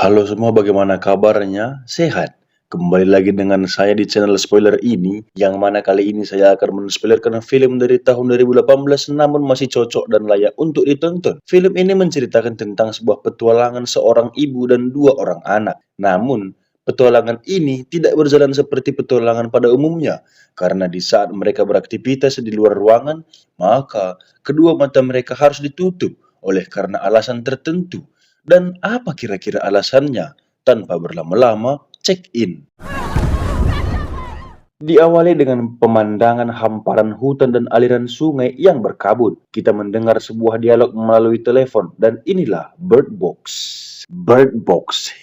Halo semua, bagaimana kabarnya? Sehat? Kembali lagi dengan saya di channel spoiler ini, yang mana kali ini saya akan menspoilerkan film dari tahun 2018 namun masih cocok dan layak untuk ditonton. Film ini menceritakan tentang sebuah petualangan seorang ibu dan dua orang anak. Namun, petualangan ini tidak berjalan seperti petualangan pada umumnya, karena di saat mereka beraktivitas di luar ruangan, maka kedua mata mereka harus ditutup oleh karena alasan tertentu. Dan apa kira-kira alasannya? Tanpa berlama-lama, check-in. Diawali dengan pemandangan hamparan hutan dan aliran sungai yang berkabut. Kita mendengar sebuah dialog melalui telepon, dan inilah Bird Box. Bird Box.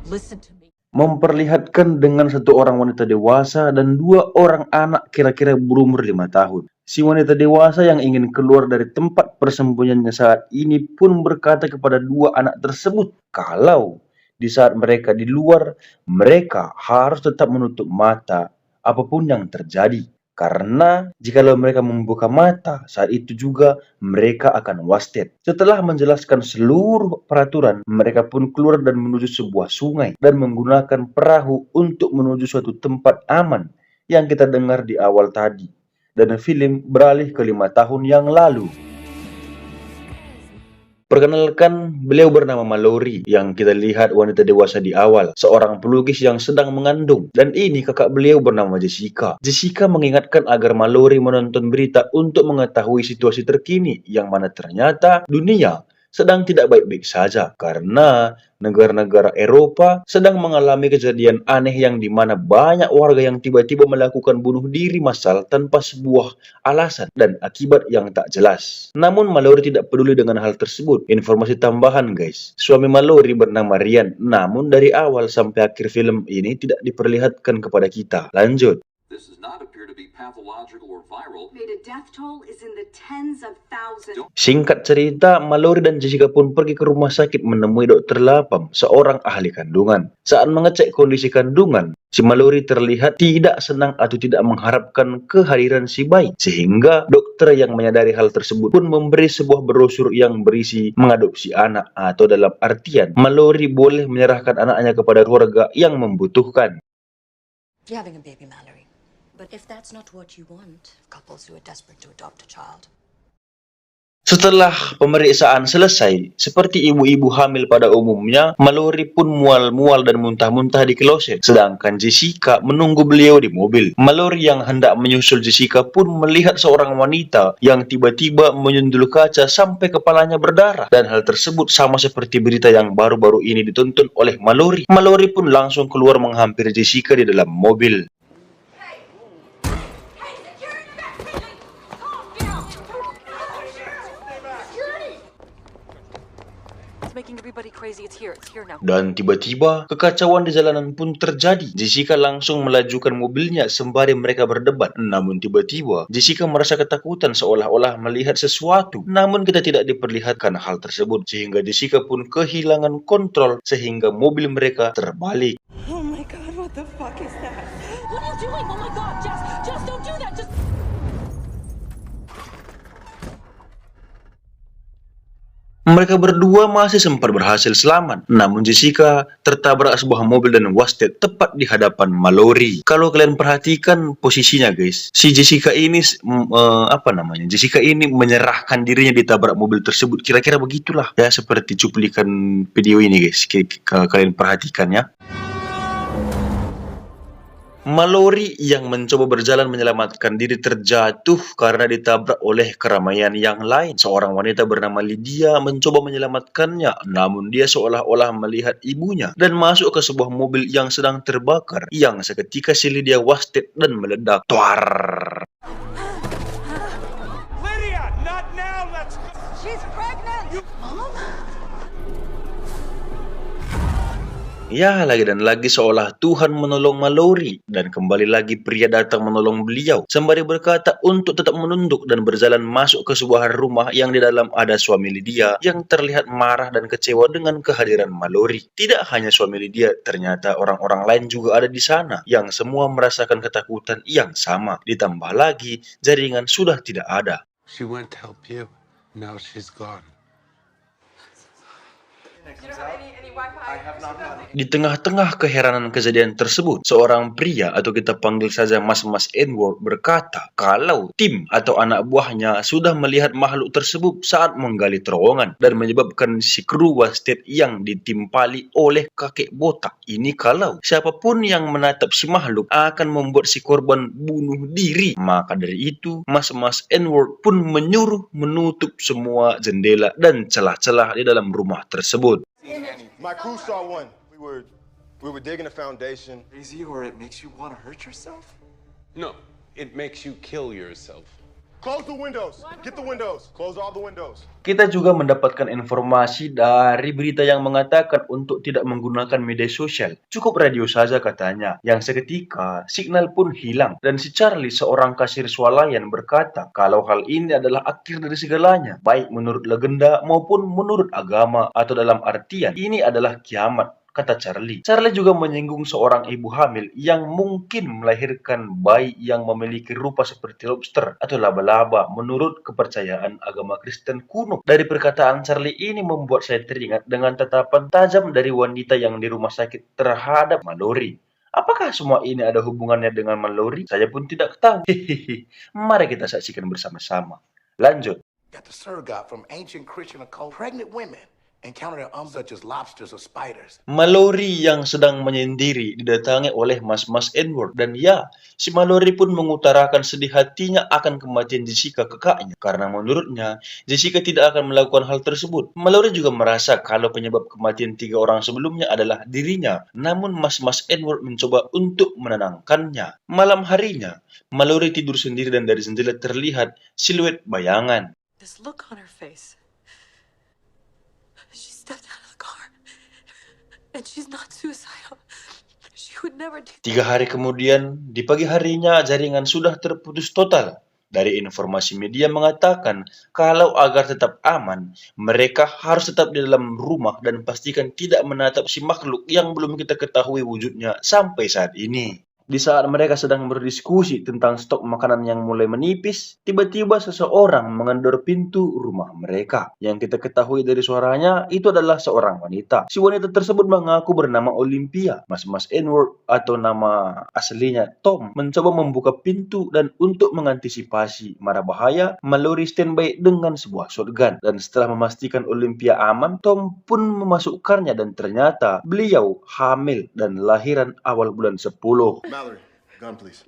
Listen to me. Memperlihatkan dengan satu orang wanita dewasa dan dua orang anak kira-kira berumur 5 tahun. Si wanita dewasa yang ingin keluar dari tempat persembunyiannya saat ini pun berkata kepada dua anak tersebut kalau di saat mereka di luar, mereka harus tetap menutup mata apapun yang terjadi. Karena jikalau mereka membuka mata, saat itu juga mereka akan wasted. Setelah menjelaskan seluruh peraturan, mereka pun keluar dan menuju sebuah sungai dan menggunakan perahu untuk menuju suatu tempat aman yang kita dengar di awal tadi. Dan film beralih ke 5 tahun yang lalu. Perkenalkan, beliau bernama Mallory yang kita lihat wanita dewasa di awal, seorang pelukis yang sedang mengandung. Dan ini kakak beliau bernama Jessica. Jessica mengingatkan agar Mallory menonton berita untuk mengetahui situasi terkini, yang mana ternyata dunia sedang tidak baik-baik saja karena negara-negara Eropa sedang mengalami kejadian aneh yang dimana banyak warga yang tiba-tiba melakukan bunuh diri massal tanpa sebuah alasan dan akibat yang tak jelas. Namun Mallory tidak peduli dengan hal tersebut. Informasi tambahan guys, suami Mallory bernama Ryan, namun dari awal sampai akhir film ini tidak diperlihatkan kepada kita. Lanjut. This does not appear to be pathological or viral. The death toll is in the tens of thousands. Singkat cerita, Mallory dan Jessica pun pergi ke rumah sakit menemui Dr. Lapham, seorang ahli kandungan. Saat mengecek kondisi kandungan, si Mallory terlihat tidak senang atau tidak mengharapkan kehadiran si bayi. Sehingga dokter yang menyadari hal tersebut pun memberi sebuah brosur yang berisi mengadopsi anak, atau dalam artian Mallory boleh menyerahkan anaknya kepada keluarga yang membutuhkan. You're having a baby, Mallory. But if that's not what you want, couples who are desperate to adopt a child. Setelah pemeriksaan selesai, seperti ibu-ibu hamil pada umumnya, Mallory pun mual-mual dan muntah-muntah di kloset, sedangkan Jessica menunggu beliau di mobil. Mallory yang hendak menyusul Jessica pun melihat seorang wanita yang tiba-tiba menyundul kaca sampai kepalanya berdarah. Dan hal tersebut sama seperti berita yang baru-baru ini ditonton oleh Mallory. Mallory pun langsung keluar menghampiri Jessica di dalam mobil. Dan tiba-tiba, kekacauan di jalanan pun terjadi. Jessica langsung melajukan mobilnya sembari mereka berdebat. Namun tiba-tiba, Jessica merasa ketakutan seolah-olah melihat sesuatu. Namun kita tidak diperlihatkan hal tersebut. Sehingga Jessica pun kehilangan kontrol sehingga mobil mereka terbalik. Oh my god, what the fuck is that? What are you doing? Oh my god, Jess, don't do that. Just Mereka berdua masih sempat berhasil selamat, namun Jessica tertabrak sebuah mobil dan wasted tepat di hadapan Mallory. Kalau kalian perhatikan posisinya guys, si Jessica ini Jessica ini menyerahkan dirinya ditabrak mobil tersebut. Kira-kira begitulah ya, seperti cuplikan video ini guys. Kalian perhatikan ya. Mallory yang mencoba berjalan menyelamatkan diri terjatuh karena ditabrak oleh keramaian yang lain. Seorang wanita bernama Lydia mencoba menyelamatkannya, namun dia seolah-olah melihat ibunya dan masuk ke sebuah mobil yang sedang terbakar, yang seketika si Lydia wasted dan meledak. Tuar. Lydia, not now, let's... She's pregnant! Mom? Ya, lagi dan lagi seolah Tuhan menolong Mallory, dan kembali lagi pria datang menolong beliau, sembari berkata untuk tetap menunduk dan berjalan masuk ke sebuah rumah yang di dalam ada suami Lydia yang terlihat marah dan kecewa dengan kehadiran Mallory. Tidak hanya suami Lydia, ternyata orang-orang lain juga ada di sana yang semua merasakan ketakutan yang sama. Ditambah lagi, jaringan sudah tidak ada. She went to help you. Now she's gone. Di tengah-tengah keheranan kejadian tersebut, seorang pria atau kita panggil saja Mas-Mas N-word berkata kalau tim atau anak buahnya sudah melihat makhluk tersebut saat menggali terowongan dan menyebabkan si kru wasted yang ditimpali oleh kakek botak. Ini kalau siapapun yang menatap si makhluk akan membuat si korban bunuh diri. Maka dari itu, Mas-Mas N-word pun menyuruh menutup semua jendela dan celah-celah di dalam rumah tersebut. My crew saw one. We were digging a foundation. Crazy, or it makes you want to hurt yourself? No, it makes you kill yourself. Close the windows. Get the windows. Close all the windows. Kita juga mendapatkan informasi dari berita yang mengatakan untuk tidak menggunakan media sosial. Cukup radio saja katanya. Yang seketika signal pun hilang. Dan si Charlie, seorang kasir swalayan, berkata kalau hal ini adalah akhir dari segalanya. Baik menurut legenda maupun menurut agama, atau dalam artian ini adalah kiamat, kata Charlie. Charlie juga menyinggung seorang ibu hamil yang mungkin melahirkan bayi yang memiliki rupa seperti lobster atau laba-laba menurut kepercayaan agama Kristen kuno. Dari perkataan Charlie ini membuat saya teringat dengan tatapan tajam dari wanita yang di rumah sakit terhadap Mallory. Apakah semua ini ada hubungannya dengan Mallory? Saya pun tidak tahu. Hehehe. Mari kita saksikan bersama-sama. Lanjut. Got the surrogate from ancient Christian occult. Pregnant women encounter such as lobsters or spiders. Mallory yang sedang menyendiri didatangi oleh Mas-Mas N-word, dan ya, si Mallory pun mengutarakan sedih hatinya akan kematian Jessica, kakaknya, karena menurutnya Jessica tidak akan melakukan hal tersebut. Mallory juga merasa kalau penyebab kematian 3 orang sebelumnya adalah dirinya, namun Mas-Mas N-word mencoba untuk menenangkannya. Malam harinya, Mallory tidur sendiri dan dari jendela terlihat siluet bayangan. This look on her face. She stepped out of the car. And she's not suicidal. She would never do 3 hari kemudian, di pagi harinya jaringan sudah terputus total. Dari informasi media mengatakan kalau agar tetap aman, mereka harus tetap di dalam rumah dan pastikan tidak menatap si makhluk yang belum kita ketahui wujudnya sampai saat ini. Di saat mereka sedang berdiskusi tentang stok makanan yang mulai menipis, tiba-tiba seseorang mengendor pintu rumah mereka. Yang kita ketahui dari suaranya, itu adalah seorang wanita. Si wanita tersebut mengaku bernama Olympia. Mas-Mas N-word atau nama aslinya Tom mencoba membuka pintu dan untuk mengantisipasi mara bahaya, Mallory standby dengan sebuah shotgun. Dan setelah memastikan Olympia aman, Tom pun memasukkannya dan ternyata beliau hamil dan lahiran awal bulan 10. Mallory, gun please.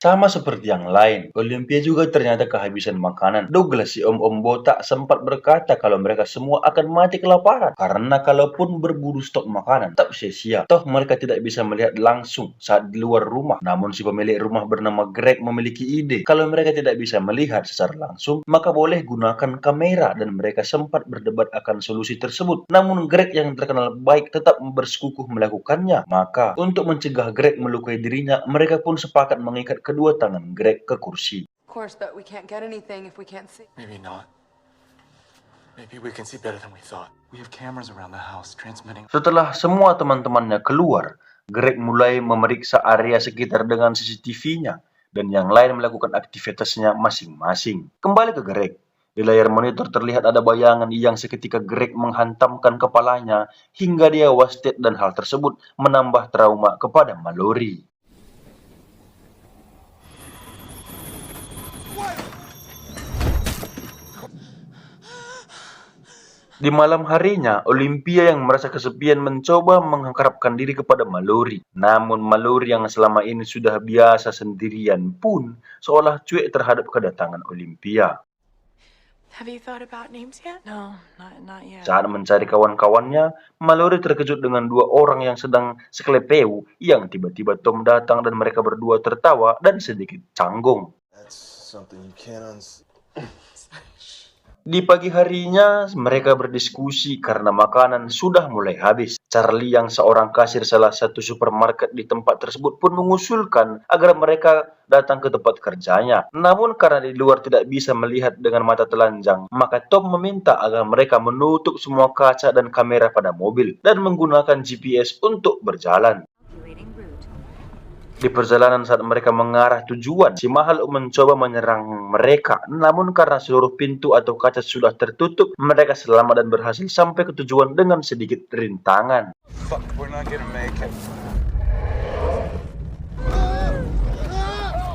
Sama seperti yang lain, Olympia juga ternyata kehabisan makanan. Douglas, si om-om botak, sempat berkata kalau mereka semua akan mati kelaparan. Karena kalaupun berburu stok makanan, tak sia-sia. Toh mereka tidak bisa melihat langsung saat di luar rumah. Namun si pemilik rumah bernama Greg memiliki ide. Kalau mereka tidak bisa melihat secara langsung, maka boleh gunakan kamera. Dan mereka sempat berdebat akan solusi tersebut. Namun Greg yang terkenal baik tetap bersikukuh melakukannya. Maka untuk mencegah Greg melukai dirinya, mereka pun sepakat mengikat kedua tangan Greg ke kursi. Of course, but we can't get anything if we can't see. Maybe not. Maybe we can see better than we thought. We have cameras around the house transmitting. Setelah semua teman-temannya keluar, Greg mulai memeriksa area sekitar dengan CCTV-nya dan yang lain melakukan aktivitasnya masing-masing. Kembali ke Greg. Di layar monitor terlihat ada bayangan yang seketika Greg menghantamkan kepalanya hingga dia wasted, dan hal tersebut menambah trauma kepada Mallory. Di malam harinya, Olympia yang merasa kesepian mencoba mengharapkan diri kepada Mallory. Namun Mallory yang selama ini sudah biasa sendirian pun seolah cuek terhadap kedatangan Olympia. Have you thought about names yet? No, not yet. Saat mencari kawan-kawannya, Mallory terkejut dengan 2 orang yang sedang sekelepew yang tiba-tiba Tom datang dan mereka berdua tertawa dan sedikit canggung. That's something you can't unsee. Di pagi harinya, mereka berdiskusi karena makanan sudah mulai habis. Charlie yang seorang kasir salah satu supermarket di tempat tersebut pun mengusulkan agar mereka datang ke tempat kerjanya. Namun karena di luar tidak bisa melihat dengan mata telanjang, maka Tom meminta agar mereka menutup semua kaca dan kamera pada mobil dan menggunakan GPS untuk berjalan. Di perjalanan saat mereka mengarah tujuan, si makhluk mencoba menyerang mereka. Namun karena seluruh pintu atau kaca sudah tertutup, mereka selamat dan berhasil sampai ke tujuan dengan sedikit rintangan. Fuck, we're not gonna make it.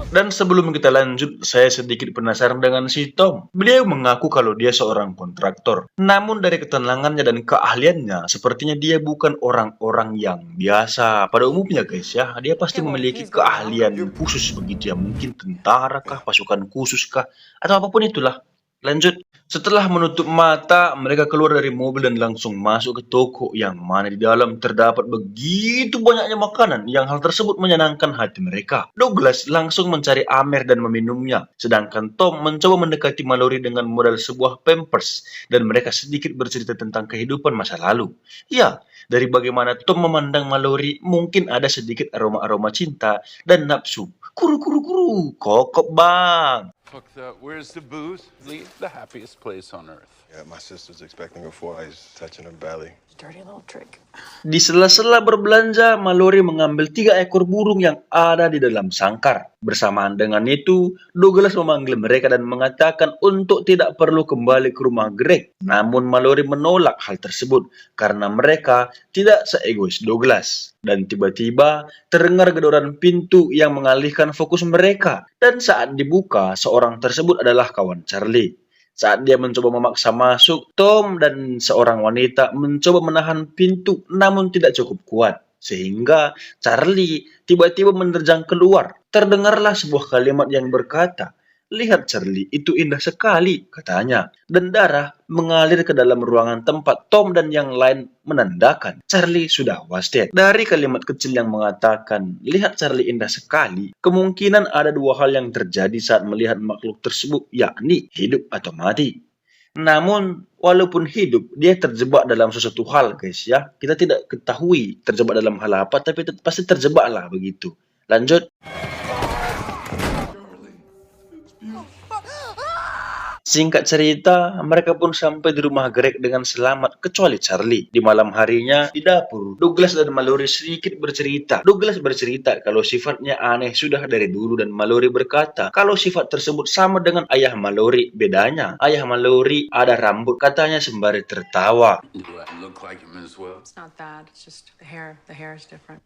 Dan sebelum kita lanjut, saya sedikit penasaran dengan si Tom. Beliau mengaku kalau dia seorang kontraktor. Namun dari ketenangannya dan keahliannya, sepertinya dia bukan orang-orang yang biasa. Pada umumnya guys ya, dia pasti memiliki keahlian khusus begitu ya. Mungkin tentara kah, pasukan khusus kah, atau apapun itulah. Lanjut. Setelah menutup mata, mereka keluar dari mobil dan langsung masuk ke toko yang mana di dalam terdapat begitu banyaknya makanan yang hal tersebut menyenangkan hati mereka. Douglas langsung mencari Amer dan meminumnya, sedangkan Tom mencoba mendekati Mallory dengan modal sebuah Pampers dan mereka sedikit bercerita tentang kehidupan masa lalu. Ya, dari bagaimana Tom memandang Mallory mungkin ada sedikit aroma-aroma cinta dan nafsu. Kuru, kokop bang. Fuck that. Where's the booze? Leave the happiest place on earth. Yeah, my sister's expecting before I was touching her belly. Dirty little trick. Di sela-sela berbelanja, Mallory mengambil 3 ekor burung yang ada di dalam sangkar. Bersamaan dengan itu, Douglas memanggil mereka dan mengatakan untuk tidak perlu kembali ke rumah Greg. Namun Mallory menolak hal tersebut karena mereka tidak seegois Douglas. Dan tiba-tiba terdengar gedoran pintu yang mengalihkan fokus mereka. Dan saat dibuka, seorang tersebut adalah kawan Charlie. Saat dia mencoba memaksa masuk, Tom dan seorang wanita mencoba menahan pintu namun tidak cukup kuat. Sehingga Charlie tiba-tiba menerjang keluar. Terdengarlah sebuah kalimat yang berkata, "Lihat Charlie, itu indah sekali," katanya. Dan darah mengalir ke dalam ruangan tempat Tom dan yang lain menandakan Charlie sudah wasted. Dari kalimat kecil yang mengatakan, "Lihat Charlie indah sekali," kemungkinan ada 2 hal yang terjadi saat melihat makhluk tersebut, yakni hidup atau mati. Namun, walaupun hidup, dia terjebak dalam sesuatu hal guys ya. Kita tidak ketahui terjebak dalam hal apa, tapi pasti terjebak lah begitu. Lanjut. Singkat cerita, mereka pun sampai di rumah Greg dengan selamat kecuali Charlie. Di malam harinya, di dapur, Douglas dan Mallory sedikit bercerita. Douglas bercerita kalau sifatnya aneh sudah dari dulu dan Mallory berkata kalau sifat tersebut sama dengan ayah Mallory. Bedanya, ayah Mallory ada rambut, katanya sembari tertawa. Do I look like him as well? It's not that. It's just the hair. The hair is different.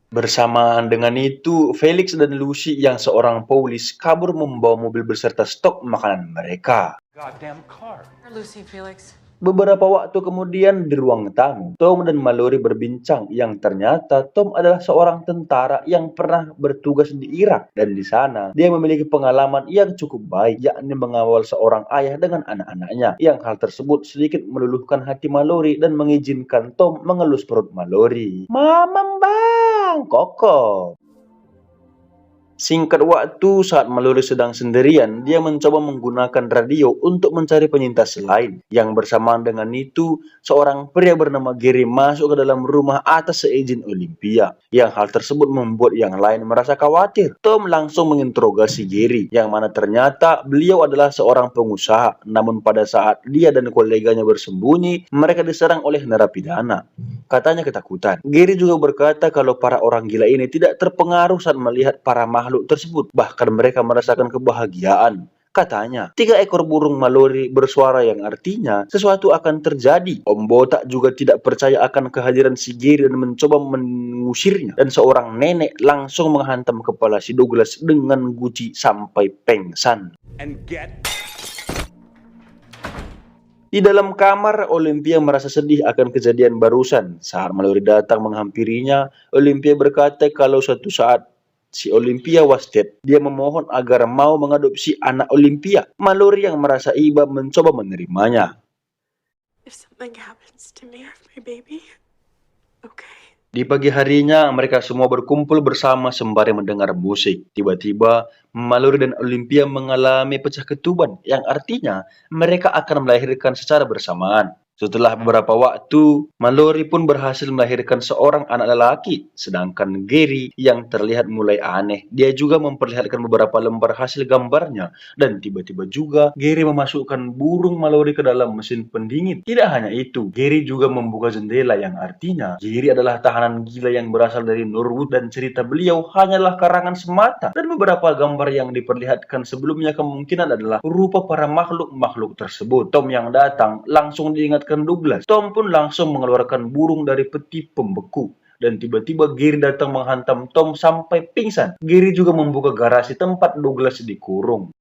Bersamaan dengan itu, Felix dan Lucy yang seorang polis kabur membawa mobil beserta stok makanan mereka. Goddamn car. Lucy, Felix. Beberapa waktu kemudian di ruang tamu, Tom dan Mallory berbincang yang ternyata Tom adalah seorang tentara yang pernah bertugas di Irak dan di sana dia memiliki pengalaman yang cukup baik, yakni mengawal seorang ayah dengan anak-anaknya. Yang hal tersebut sedikit meluluhkan hati Mallory dan mengizinkan Tom mengelus perut Mallory. "Mamam bang, koko." Singkat waktu, saat Mallory sedang sendirian, dia mencoba menggunakan radio untuk mencari penyintas lain. Yang bersamaan dengan itu, seorang pria bernama Gary masuk ke dalam rumah atas seizin Olympia. Yang hal tersebut membuat yang lain merasa khawatir. Tom langsung menginterogasi Gary, yang mana ternyata beliau adalah seorang pengusaha. Namun pada saat dia dan koleganya bersembunyi, mereka diserang oleh narapidana. Katanya ketakutan. Gary juga berkata kalau para orang gila ini tidak terpengaruh saat melihat para makhluk tersebut. Bahkan mereka merasakan kebahagiaan. Katanya, 3 ekor burung Mallory bersuara yang artinya sesuatu akan terjadi. Om Botak juga tidak percaya akan kehadiran si Gary dan mencoba mengusirnya. Dan seorang nenek langsung menghantam kepala si Douglas dengan guci sampai pengsan. And get Di dalam kamar, Olympia merasa sedih akan kejadian barusan. Saat Mallory datang menghampirinya, Olympia berkata kalau suatu saat si Olympia wasted, dia memohon agar mau mengadopsi anak Olympia. Mallory yang merasa iba mencoba menerimanya. If something happens to me or my baby, okay. Di pagi harinya, mereka semua berkumpul bersama sembari mendengar musik. Tiba-tiba, Mallory dan Olympia mengalami pecah ketuban, yang artinya mereka akan melahirkan secara bersamaan. Setelah beberapa waktu, Mallory pun berhasil melahirkan seorang anak lelaki, sedangkan Gary yang terlihat mulai aneh. Dia juga memperlihatkan beberapa lembar hasil gambarnya, dan tiba-tiba juga Gary memasukkan burung Mallory ke dalam mesin pendingin. Tidak hanya itu, Gary juga membuka jendela yang artinya Gary adalah tahanan gila yang berasal dari Norwood dan cerita beliau hanyalah karangan semata. Dan beberapa gambar yang diperlihatkan sebelumnya kemungkinan adalah rupa para makhluk-makhluk tersebut. Tom yang datang langsung diingatkan Douglas. Tom pun langsung mengeluarkan burung dari peti pembeku. Dan tiba-tiba Gary datang menghantam Tom sampai pingsan. Gary juga membuka garasi tempat Douglas dikurung.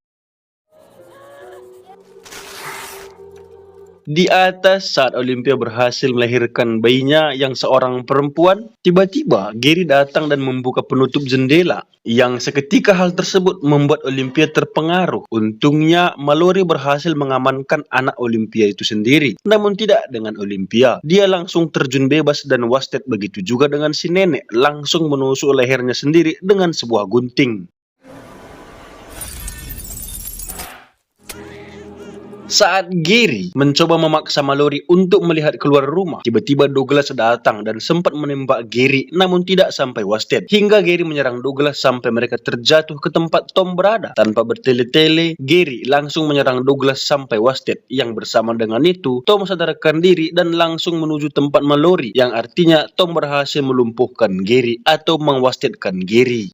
Di atas, saat Olympia berhasil melahirkan bayinya yang seorang perempuan, tiba-tiba Gary datang dan membuka penutup jendela. Yang seketika hal tersebut membuat Olympia terpengaruh. Untungnya, Mallory berhasil mengamankan anak Olympia itu sendiri. Namun tidak dengan Olympia. Dia langsung terjun bebas dan Wasted begitu juga dengan si nenek. Langsung menusuk lehernya sendiri dengan sebuah gunting. Saat Gary mencoba memaksa Mallory untuk melihat keluar rumah, tiba-tiba Douglas datang dan sempat menembak Gary, namun tidak sampai Wasted. Hingga Gary menyerang Douglas sampai mereka terjatuh ke tempat Tom berada. Tanpa bertele-tele, Gary langsung menyerang Douglas sampai Wasted. Yang bersama dengan itu, Tom sadarkan diri dan langsung menuju tempat Mallory, yang artinya Tom berhasil melumpuhkan Gary atau mengwastedkan Gary.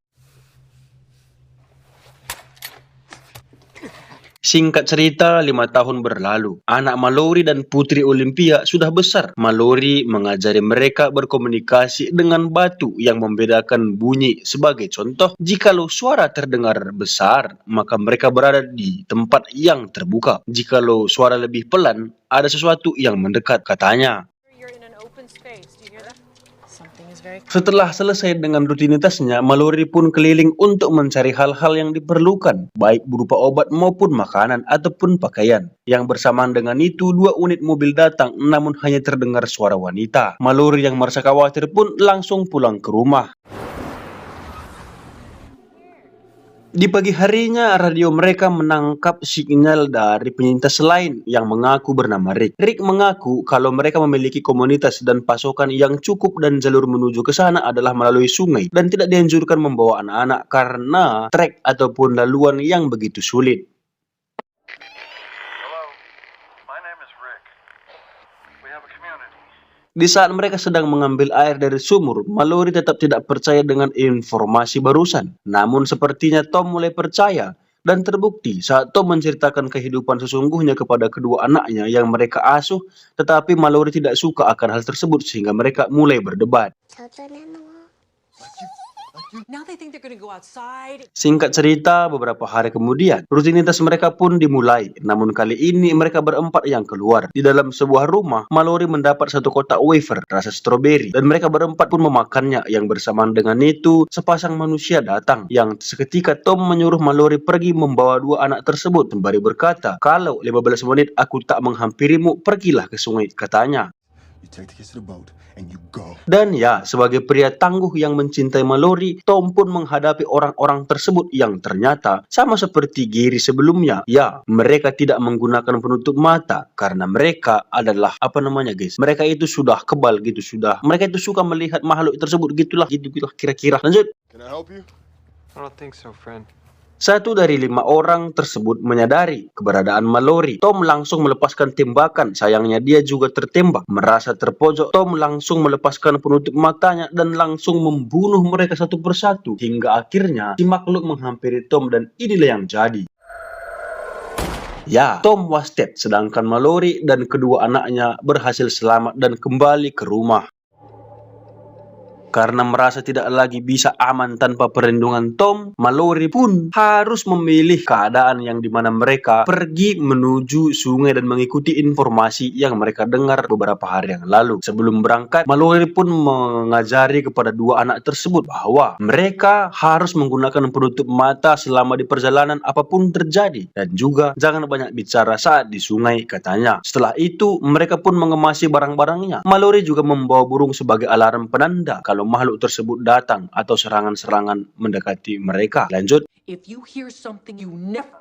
Singkat cerita, 5 tahun berlalu. Anak Mallory dan Putri Olympia sudah besar. Mallory mengajari mereka berkomunikasi dengan batu yang membedakan bunyi. Sebagai contoh, jikalau suara terdengar besar, maka mereka berada di tempat yang terbuka. Jikalau suara lebih pelan, ada sesuatu yang mendekat, katanya. Setelah selesai dengan rutinitasnya, Mallory pun keliling untuk mencari hal-hal yang diperlukan, baik berupa obat maupun makanan ataupun pakaian. Yang bersamaan dengan itu, 2 unit mobil datang, namun hanya terdengar suara wanita. Mallory yang merasa khawatir pun langsung pulang ke rumah. Di pagi harinya, radio mereka menangkap sinyal dari penyintas lain yang mengaku bernama Rick. Rick mengaku kalau mereka memiliki komunitas dan pasokan yang cukup dan jalur menuju ke sana adalah melalui sungai dan tidak dianjurkan membawa anak-anak karena trek ataupun laluan yang begitu sulit. Di saat mereka sedang mengambil air dari sumur, Mallory tetap tidak percaya dengan informasi barusan. Namun sepertinya Tom mulai percaya. Dan terbukti saat Tom menceritakan kehidupan sesungguhnya kepada kedua anaknya yang mereka asuh, tetapi Mallory tidak suka akan hal tersebut sehingga mereka mulai berdebat. Now they think they're gonna go outside. Singkat cerita, beberapa hari kemudian, rutinitas mereka pun dimulai. Namun kali ini mereka berempat yang keluar. Di dalam sebuah rumah, Mallory mendapat 1 kotak wafer rasa stroberi dan mereka berempat pun memakannya. Yang bersamaan dengan itu, sepasang manusia datang. Yang seketika Tom menyuruh Mallory pergi membawa 2 anak tersebut sembari berkata, "Kalau 15 menit aku tak menghampirimu, pergilah ke sungai," katanya. Dan ya, sebagai pria tangguh yang mencintai Mallory, Tom pun menghadapi orang-orang tersebut yang ternyata sama seperti Gary sebelumnya. Ya, mereka tidak menggunakan penutup mata karena mereka adalah mereka itu sudah kebal gitu, mereka itu suka melihat makhluk tersebut gitulah kira-kira. Lanjut. Can I help you? I don't think so, friend. 1 dari 5 orang tersebut menyadari keberadaan Mallory. Tom langsung melepaskan tembakan, sayangnya dia juga tertembak. Merasa terpojok, Tom langsung melepaskan penutup matanya dan langsung membunuh mereka satu persatu. Hingga akhirnya si makhluk menghampiri Tom dan inilah yang jadi. Ya, Tom Wasted, sedangkan Mallory dan kedua anaknya berhasil selamat dan kembali ke rumah. Karena merasa tidak lagi bisa aman tanpa perlindungan Tom, Mallory pun harus memilih keadaan yang dimana mereka pergi menuju sungai dan mengikuti informasi yang mereka dengar beberapa hari yang lalu. Sebelum berangkat, Mallory pun mengajari kepada 2 anak tersebut bahwa mereka harus menggunakan penutup mata selama di perjalanan apapun terjadi. Dan juga jangan banyak bicara saat di sungai, katanya. Setelah itu, mereka pun mengemasi barang-barangnya. Mallory juga membawa burung sebagai alarm penanda kalau makhluk tersebut datang atau serangan-serangan mendekati mereka. Lanjut. If you hear something you never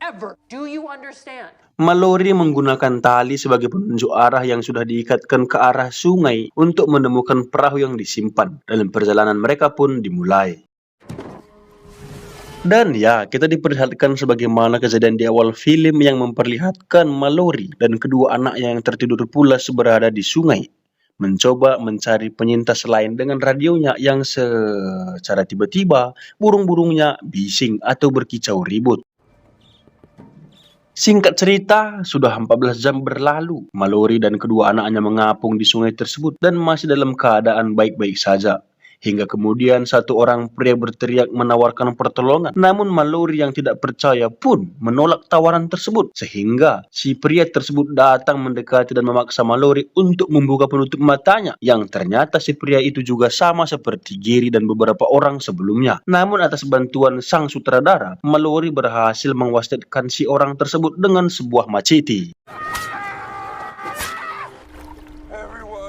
ever. Do you understand? Mallory menggunakan tali sebagai penunjuk arah yang sudah diikatkan ke arah sungai untuk menemukan perahu yang disimpan, dan perjalanan mereka pun dimulai. Dan ya, kita diperlihatkan sebagaimana kejadian di awal film yang memperlihatkan Mallory dan kedua anaknya yang tertidur pulas berada di sungai, mencoba mencari penyintas lain dengan radionya yang secara tiba-tiba burung-burungnya bising atau berkicau ribut. Singkat cerita, sudah 14 jam berlalu. Mallory dan kedua anaknya mengapung di sungai tersebut dan masih dalam keadaan baik-baik saja. Hingga kemudian satu orang pria berteriak menawarkan pertolongan. Namun Mallory yang tidak percaya pun menolak tawaran tersebut. Sehingga si pria tersebut datang mendekati dan memaksa Mallory untuk membuka penutup matanya. Yang ternyata si pria itu juga sama seperti Gary dan beberapa orang sebelumnya. Namun atas bantuan sang sutradara, Mallory berhasil mewaspadai si orang tersebut dengan sebuah machete.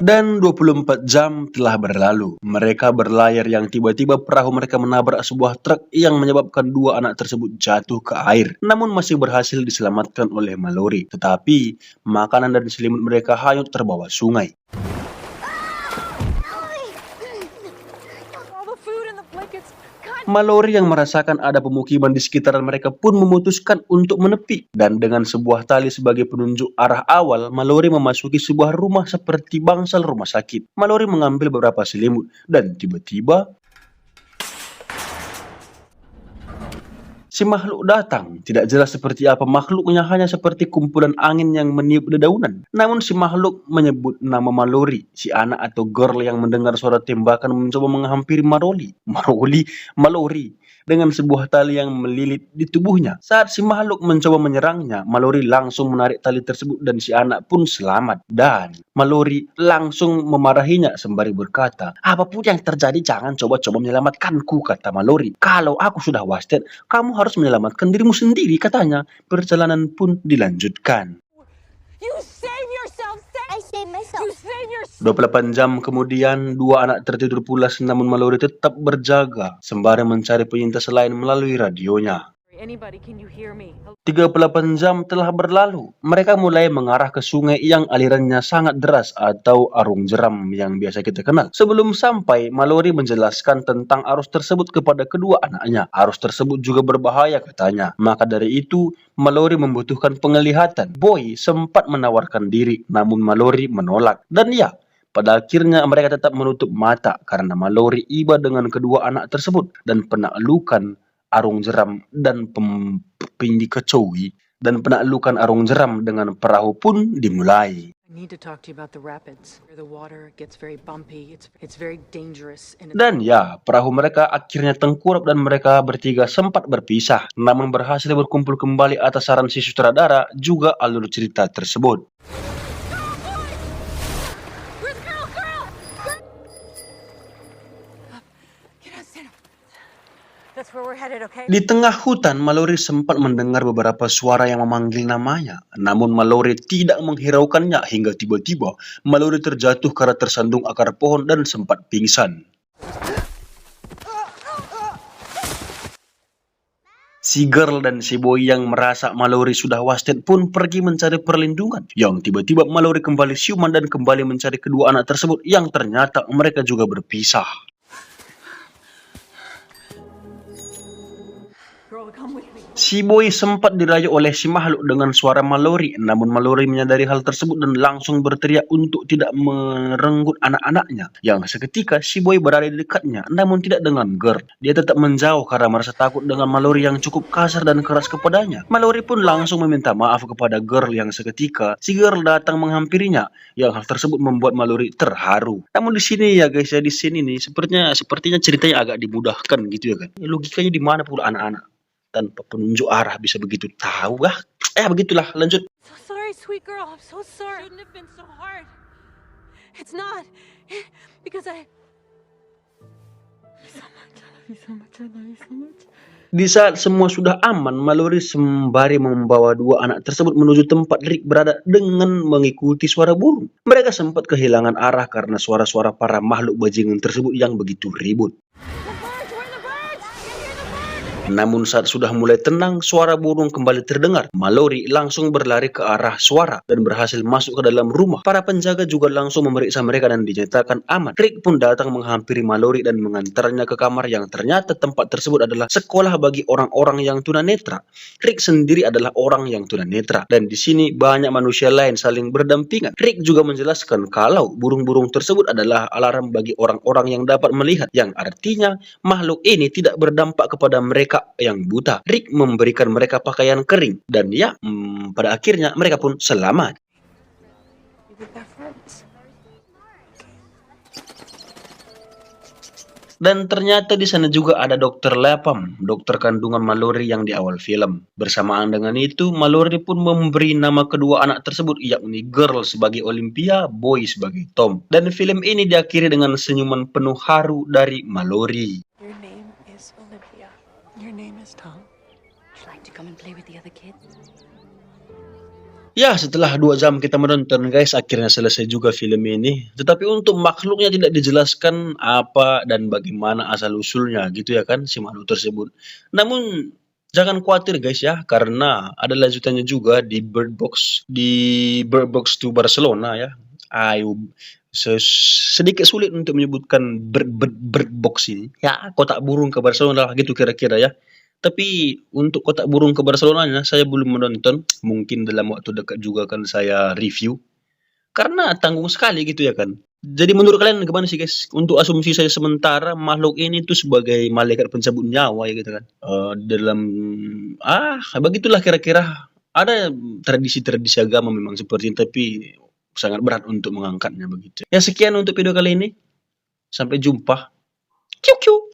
Dan 24 jam telah berlalu. Mereka berlayar yang tiba-tiba perahu mereka menabrak sebuah truk yang menyebabkan dua anak tersebut jatuh ke air. Namun masih berhasil diselamatkan oleh Mallory. Tetapi makanan dan selimut mereka hanyut terbawa sungai. Mallory yang merasakan ada pemukiman di sekitaran mereka pun memutuskan untuk menepi. Dan dengan sebuah tali sebagai penunjuk arah awal, Mallory memasuki sebuah rumah seperti bangsal rumah sakit. Mallory mengambil beberapa selimut dan tiba-tiba si makhluk datang. Tidak jelas seperti apa makhluknya, hanya seperti kumpulan angin yang meniup dedaunan. Namun si makhluk menyebut nama Mallory. Si anak atau girl yang mendengar suara tembakan mencoba menghampiri Mallory dengan sebuah tali yang melilit di tubuhnya. Saat si makhluk mencoba menyerangnya, Mallory langsung menarik tali tersebut dan si anak pun selamat. Dan Mallory langsung memarahinya sembari berkata, "Apapun yang terjadi jangan coba-coba menyelamatkanku," kata Mallory. "Kalau aku sudah wasted, kamu harus menyelamatkan dirimu sendiri," katanya. Perjalanan pun dilanjutkan. You save yourself! I save myself! You save yourself! 28 jam kemudian, dua anak tertidur pulas namun Mallory tetap berjaga sembari mencari penyintas lain melalui radionya. Anybody, can you hear me? 38 jam telah berlalu. Mereka mulai mengarah ke sungai yang alirannya sangat deras atau arung jeram yang biasa kita kenal. Sebelum sampai, Mallory menjelaskan tentang arus tersebut kepada kedua anaknya. Arus tersebut juga berbahaya katanya. Maka dari itu, Mallory membutuhkan penglihatan. Boy sempat menawarkan diri, namun Mallory menolak. Dan ya, pada akhirnya mereka tetap menutup mata karena Mallory iba dengan kedua anak tersebut dan penaklukan arung jeram dan penaklukan arung jeram dengan perahu pun dimulai. I need to talk to you about the rapids. The water gets very bumpy. It's very dangerous. Dan ya, perahu mereka akhirnya tengkurap dan mereka bertiga sempat berpisah. Namun berhasil berkumpul kembali atas saran si sutradara juga alur cerita tersebut. Di tengah hutan, Mallory sempat mendengar beberapa suara yang memanggil namanya. Namun Mallory tidak menghiraukannya hingga tiba-tiba Mallory terjatuh karena tersandung akar pohon dan sempat pingsan. Si girl dan si boy yang merasa Mallory sudah wasted pun pergi mencari perlindungan. Yang tiba-tiba Mallory kembali siuman dan kembali mencari kedua anak tersebut yang ternyata mereka juga berpisah. Si boy sempat dirayu oleh si makhluk dengan suara Mallory, namun Mallory menyadari hal tersebut dan langsung berteriak untuk tidak merenggut anak-anaknya. Yang seketika si boy berada di dekatnya, namun tidak dengan girl. Dia tetap menjauh karena merasa takut dengan Mallory yang cukup kasar dan keras kepadanya. Mallory pun langsung meminta maaf kepada girl yang seketika si girl datang menghampirinya. Yang hal tersebut membuat Mallory terharu. Namun di sini ya guys, ya di sini nih sepertinya ceritanya agak dimudahkan gitu ya kan. Logikanya di mana pula anak-anak tanpa penunjuk arah bisa begitu tahu lah. Begitulah, lanjut. So sorry, sweet girl. I'm so sorry. It shouldn't have been so hard. It's not. Because I love you so much. I love you so much. I love you so much. Di saat semua sudah aman, Mallory sembari membawa dua anak tersebut menuju tempat Rick berada dengan mengikuti suara burung. Mereka sempat kehilangan arah karena suara-suara para makhluk bajingan tersebut yang begitu ribut. Namun saat sudah mulai tenang, suara burung kembali terdengar. Mallory langsung berlari ke arah suara dan berhasil masuk ke dalam rumah. Para penjaga juga langsung memeriksa mereka dan dinyatakan aman. Rick pun datang menghampiri Mallory dan mengantarnya ke kamar yang ternyata tempat tersebut adalah sekolah bagi orang-orang yang tunanetra. Rick sendiri adalah orang yang tunanetra dan di sini banyak manusia lain saling berdampingan. Rick juga menjelaskan kalau burung-burung tersebut adalah alarm bagi orang-orang yang dapat melihat, yang artinya makhluk ini tidak berdampak kepada mereka yang buta. Rick memberikan mereka pakaian kering dan ya, pada akhirnya mereka pun selamat. Dan ternyata di sana juga ada Dr. Lapham, dokter kandungan Mallory yang di awal film. Bersamaan dengan itu, Mallory pun memberi nama kedua anak tersebut, yakni Girl sebagai Olympia, Boy sebagai Tom. Dan film ini diakhiri dengan senyuman penuh haru dari Mallory. Your name is Olympia. Your name is Tom. Would you like to come and play with the other kids? Ya, setelah 2 jam kita menonton guys, akhirnya selesai juga film ini. Tetapi untuk makhluknya tidak dijelaskan apa dan bagaimana asal-usulnya gitu ya kan, si makhluk tersebut. Namun, jangan khawatir guys ya, karena ada lanjutannya juga di Bird Box. Di Bird Box 2 Barcelona ya. Ayo, sedikit sulit untuk menyebutkan Bird Box ini. Ya, kotak burung ke Barcelona lah gitu kira-kira ya. Tapi untuk kotak burung ke Barcelona saya belum menonton. Mungkin dalam waktu dekat juga akan saya review. Karena tanggung sekali gitu ya kan. Jadi menurut kalian gimana sih guys? Untuk asumsi saya sementara makhluk ini tuh sebagai malaikat pencabut nyawa ya gitu kan. Begitulah kira-kira. Ada tradisi-tradisi agama memang seperti ini, tapi sangat berat untuk mengangkatnya begitu. Ya sekian untuk video kali ini. Sampai jumpa. Kiu kiu.